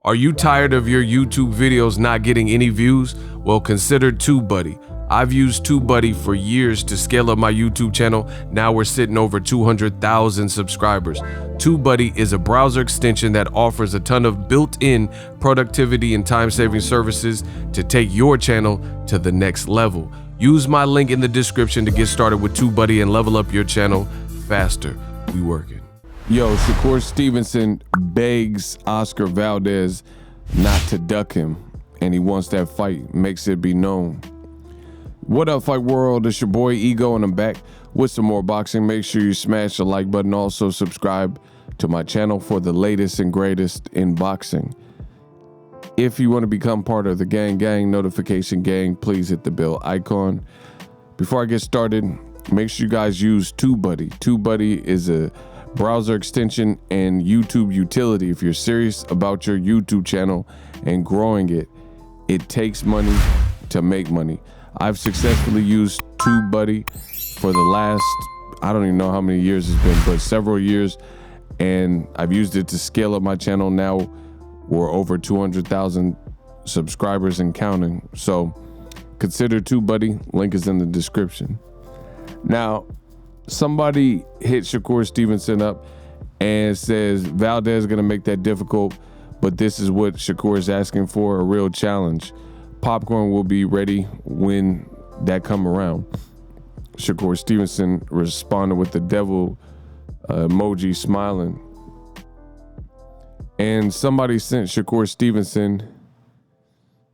Are you tired of your YouTube videos not getting any views? Well, consider TUBEBUDDY. I've used TUBEBUDDY for years to scale up my YouTube channel. Now we're sitting over 200,000 subscribers. TUBEBUDDY is a browser extension that offers a ton of built-in productivity and time-saving services to take your channel to the next level. Use my link in the description to get started with TUBEBUDDY and level up your channel faster. We working. Yo, SHAKUR Stevenson begs Oscar Valdez not to duck him, and he wants that fight, makes it be known. What up, fight world? It's your boy Ego, and I'm back with some more boxing. Make sure you smash the like button. Also subscribe to my channel for the latest and greatest in boxing. If you want to become part of the gang notification gang, please hit the bell icon. Before I get started, make sure you guys use TUBEBUDDY. TUBEBUDDY is a browser extension and YouTube utility. If you're serious about your YouTube channel and growing it, it takes money to make money. I've successfully used TUBEBUDDY for the last, I don't even know how many years it's been, but several years. And I've used it to scale up my channel. Now we're over 200,000 subscribers and counting. So consider TUBEBUDDY. Link is in the description. Now, somebody hit SHAKUR Stevenson up and says Valdez is going to make that difficult, but this is what SHAKUR is asking for, a real challenge. Popcorn will be ready when that come around. SHAKUR Stevenson responded with the devil emoji smiling. And somebody sent SHAKUR Stevenson,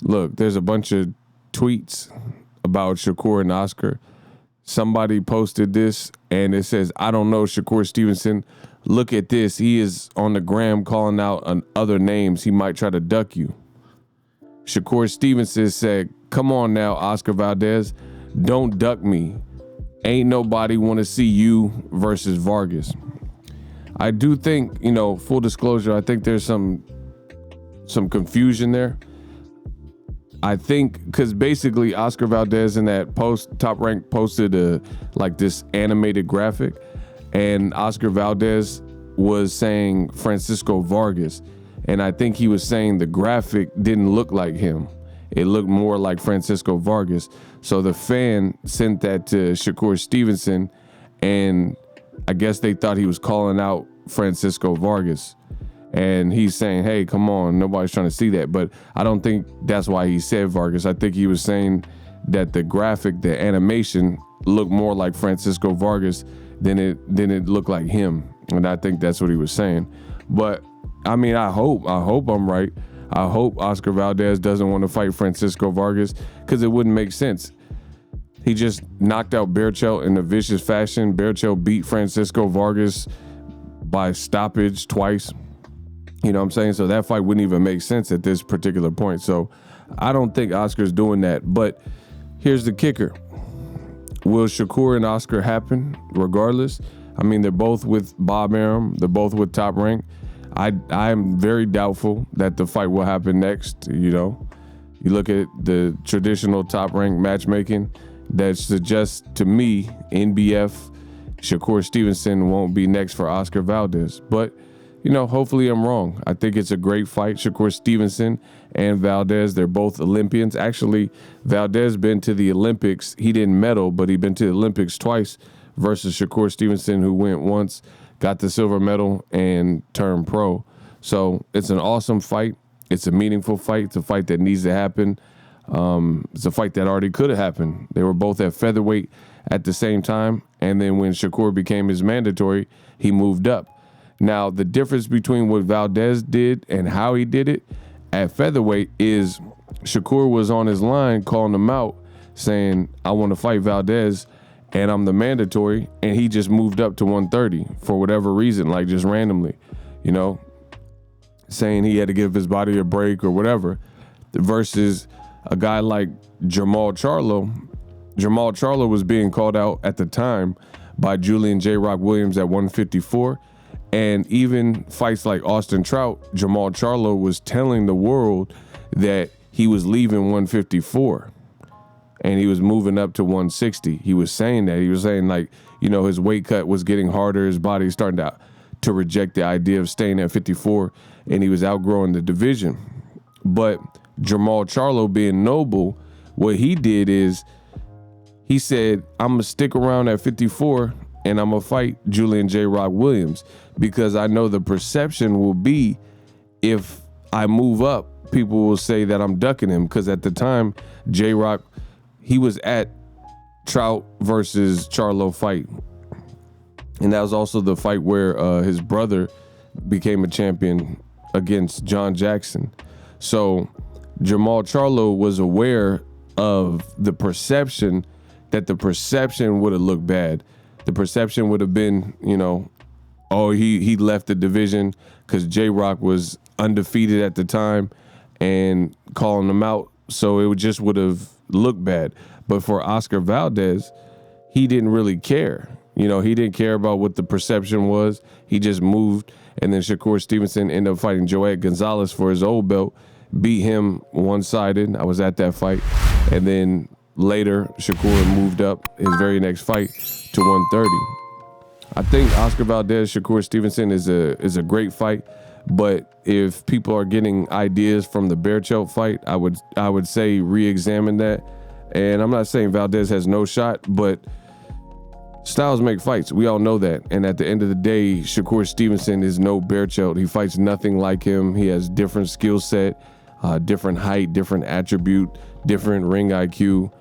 look, there's a bunch of tweets about SHAKUR and Oscar. Somebody posted this and it says, I don't know, SHAKUR Stevenson, look at this. He is on the gram calling out on other names. He might try to duck you. SHAKUR Stevenson said, come on now, Oscar Valdez, don't duck me. Ain't nobody want to see you versus Vargas. I do think, full disclosure, I think there's some confusion there. I think because basically Oscar Valdez in that post, Top Rank posted this animated graphic, and Oscar Valdez was saying Francisco Vargas, and I think he was saying the graphic didn't look like him. It looked more like Francisco Vargas. So the fan sent that to SHAKUR Stevenson, and I guess they thought he was calling out Francisco Vargas. And he's saying, hey, come on, nobody's trying to see that. But I don't think that's why he said Vargas. I think he was saying that the graphic, the animation looked more like Francisco Vargas than it looked like him. And I think that's what he was saying. But I mean, I hope I'm right. I hope Oscar Valdez doesn't want to fight Francisco Vargas, because it wouldn't make sense. He just knocked out Berchelt in a vicious fashion. Berchelt beat Francisco Vargas by stoppage twice. You know what I'm saying? So that fight wouldn't even make sense at this particular point. So I don't think Oscar's doing that. But here's the kicker. Will SHAKUR and Oscar happen regardless? I mean, they're both with Bob Arum. They're both with Top Rank. I'm very doubtful that the fight will happen next. You look at the traditional Top Rank matchmaking that suggests to me, NBF, SHAKUR Stevenson won't be next for Oscar Valdez. But hopefully I'm wrong. I think it's a great fight. SHAKUR Stevenson and Valdez, they're both Olympians. Actually, Valdez been to the Olympics. He didn't medal, but he'd been to the Olympics twice versus SHAKUR Stevenson, who went once, got the silver medal, and turned pro. So it's an awesome fight. It's a meaningful fight. It's a fight that needs to happen. It's a fight that already could have happened. They were both at featherweight at the same time. And then when SHAKUR became his mandatory, he moved up. Now, the difference between what Valdez did and how he did it at featherweight is SHAKUR was on his line calling him out, saying, I want to fight Valdez, and I'm the mandatory, and he just moved up to 130 for whatever reason, like just randomly, saying he had to give his body a break or whatever, versus a guy like Jermall Charlo. Jermall Charlo was being called out at the time by Julian J. Rock Williams at 154. And even fights like Austin Trout, Jermall Charlo was telling the world that he was leaving 154 and he was moving up to 160. He was saying that. He was saying his weight cut was getting harder. His body starting to reject the idea of staying at 54, and he was outgrowing the division. But Jermall Charlo, being noble, what he did is he said, I'm going to stick around at 54 and I'm going to fight Julian J. Rock Williams, because I know the perception will be if I move up, people will say that I'm ducking him, because at the time, J. Rock, he was at Trout versus Charlo fight. And that was also the fight where his brother became a champion against John Jackson. So Jermall Charlo was aware of the perception, that the perception would have looked bad. The perception would have been, oh, he left the division because J-Rock was undefeated at the time and calling him out. So it just would have looked bad. But for Oscar Valdez, he didn't really care. He didn't care about what the perception was. He just moved. And then Shakur Stevenson ended up fighting Joet Gonzalez for his old belt, beat him one-sided. I was at that fight. And then later, Shakur moved up his very next fight to 130. I think Oscar Valdez, Shakur Stevenson is a great fight. But if people are getting ideas from the Berchelt fight, I would say re-examine that. And I'm not saying Valdez has no shot, but styles make fights. We all know that. And at the end of the day, Shakur Stevenson is no Berchelt. He fights nothing like him. He has different skill set, different height, different attribute, different ring IQ.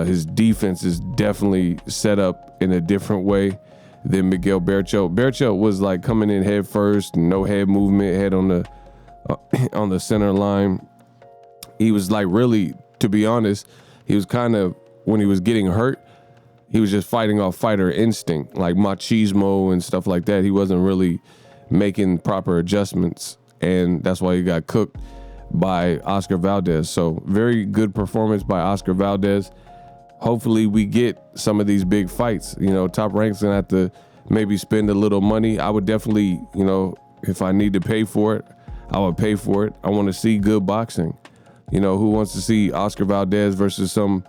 His defense is definitely set up in a different way than Miguel Berchelt. Berchelt was like coming in head first, no head movement, head on the center line. He was like, really, to be honest, he was kind of, when he was getting hurt, he was just fighting off fighter instinct, like machismo and stuff like that. He wasn't really making proper adjustments, and that's why he got cooked by Oscar Valdez. So very good performance by Oscar Valdez. Hopefully we get some of these big fights. Top Rank's gonna have to maybe spend a little money. I would definitely, if I need to pay for it, I would pay for it. I want to see good boxing. Who wants to see Oscar Valdez versus some,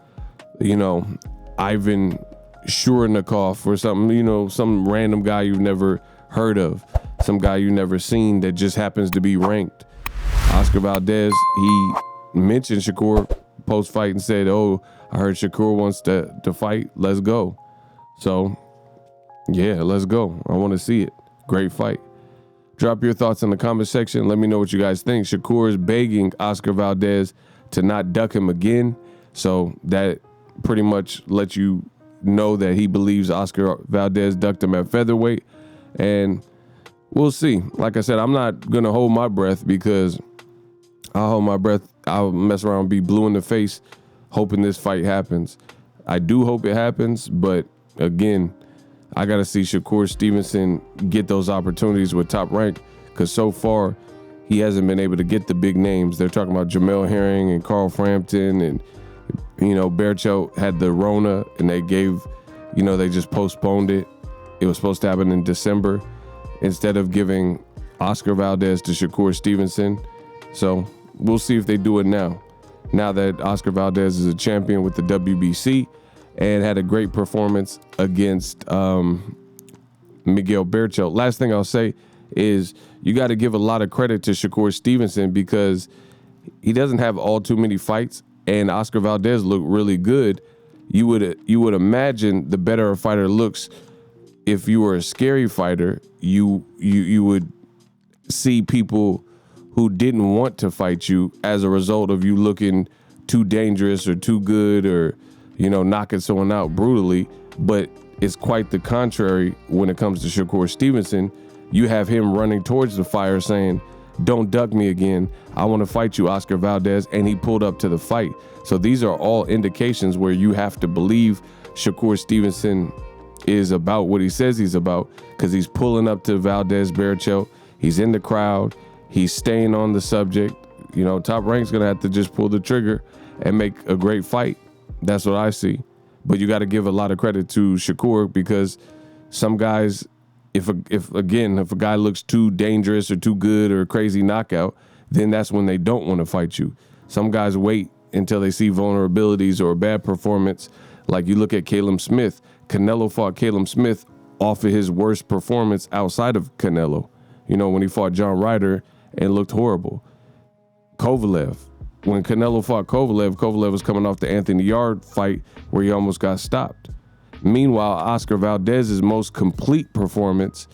Ivan Shurnikov or something, some random guy you've never heard of, some guy you've never seen that just happens to be ranked. Oscar Valdez, he mentioned Shakur post-fight and said, oh, I heard Shakur wants to fight. Let's go. So, yeah, let's go. I want to see it. Great fight. Drop your thoughts in the comment section. Let me know what you guys think. Shakur is begging Oscar Valdez to not duck him again. So that pretty much lets you know that he believes Oscar Valdez ducked him at featherweight. And we'll see. Like I said, I'm not going to hold my breath, because I'll hold my breath. I'll mess around and be blue in the face hoping this fight happens. I do hope it happens, but again, I got to see Shakur Stevenson get those opportunities with Top Rank, because so far he hasn't been able to get the big names. They're talking about Jamel Herring and Carl Frampton, and Berchelt had the Rona, and they gave, they just postponed it. It was supposed to happen in December instead of giving Oscar Valdez to Shakur Stevenson. So we'll see if they do it now that Oscar Valdez is a champion with the WBC and had a great performance against Miguel Berchelt. Last thing I'll say is you got to give a lot of credit to Shakur Stevenson, because he doesn't have all too many fights, and Oscar Valdez looked really good. You would imagine the better a fighter looks, if you were a scary fighter, you would see people who didn't want to fight you as a result of you looking too dangerous or too good, or knocking someone out brutally. But it's quite the contrary when it comes to Shakur Stevenson. You have him running towards the fire saying, don't duck me again. I want to fight you, Oscar Valdez. And he pulled up to the fight. So these are all indications where you have to believe Shakur Stevenson is about what he says he's about, because he's pulling up to Valdez Berchelt. He's in the crowd. He's staying on the subject. Top Rank's going to have to just pull the trigger and make a great fight. That's what I see. But you got to give a lot of credit to Shakur, because some guys, if a guy looks too dangerous or too good or a crazy knockout, then that's when they don't want to fight you. Some guys wait until they see vulnerabilities or a bad performance. Like you look at Caleb Smith. Canelo fought Caleb Smith off of his worst performance outside of Canelo. You know, when he fought John Ryder and looked horrible. Kovalev. When Canelo fought Kovalev, Kovalev was coming off the Anthony Yarde fight where he almost got stopped. Meanwhile, Oscar Valdez's most complete performance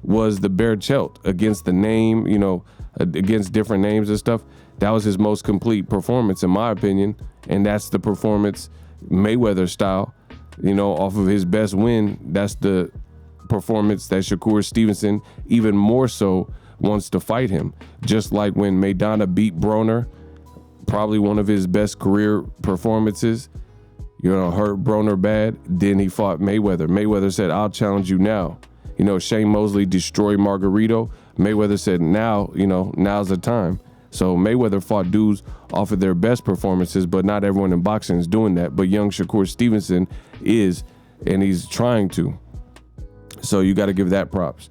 was the Bear Chelt against the name, you know, against different names and stuff. That was his most complete performance, in my opinion. And that's the performance Mayweather style, you know, off of his best win. That's the performance that Shakur Stevenson even more so wants to fight him. Just like when Maidana beat Broner, probably one of his best career performances, you know, hurt Broner bad. Then he fought Mayweather. Mayweather said, I'll challenge you now. You know, Shane Mosley destroyed Margarito. Mayweather said, now, you know, now's the time. So Mayweather fought dudes off of their best performances, but not everyone in boxing is doing that. But young Shakur Stevenson is, and he's trying to. So you got to give that props.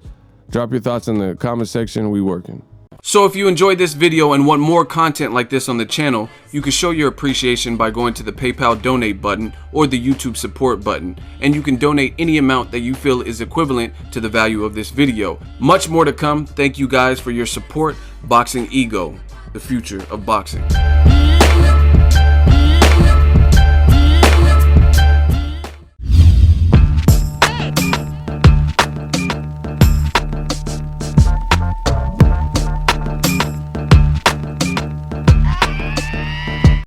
Drop your thoughts in the comment section. We working. So if you enjoyed this video and want more content like this on the channel, you can show your appreciation by going to the PayPal donate button or the YouTube support button, and you can donate any amount that you feel is equivalent to the value of this video. Much more to come. Thank you guys for your support. Boxingego, the future of boxing.